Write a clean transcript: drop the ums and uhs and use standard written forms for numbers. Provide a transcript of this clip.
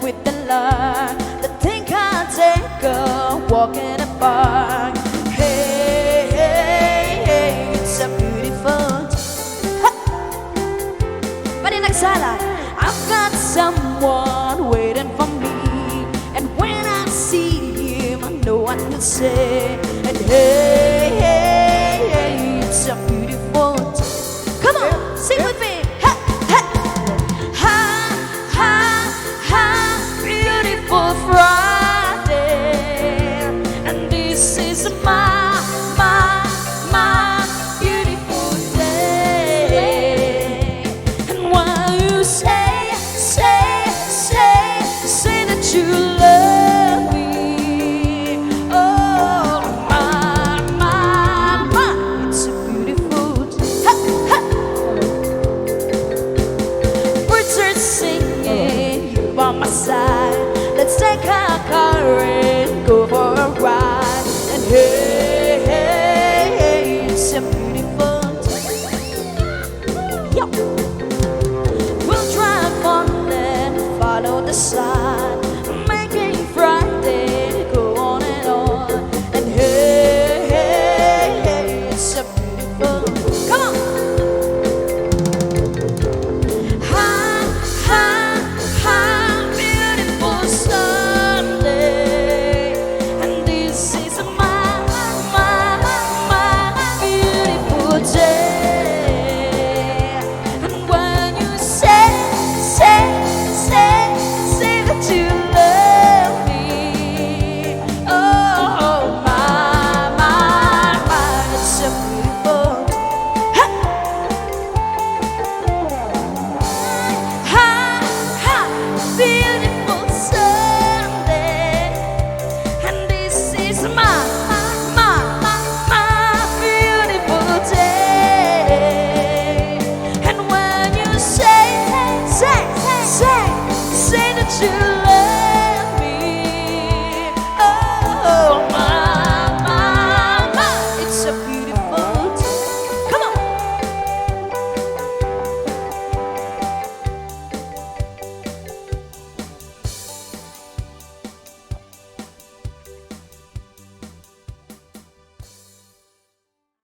with the light. The think I'll take a walk in the park. Hey, hey, hey, it's a beautiful but in Xyrelle, I've got someone waiting for me. And when I see him, I know what to say. And hey, hey, hey, it's a beautiful day. Come on, sing with me. Ha, ha, ha, ha, ha, beautiful Friday. And this is my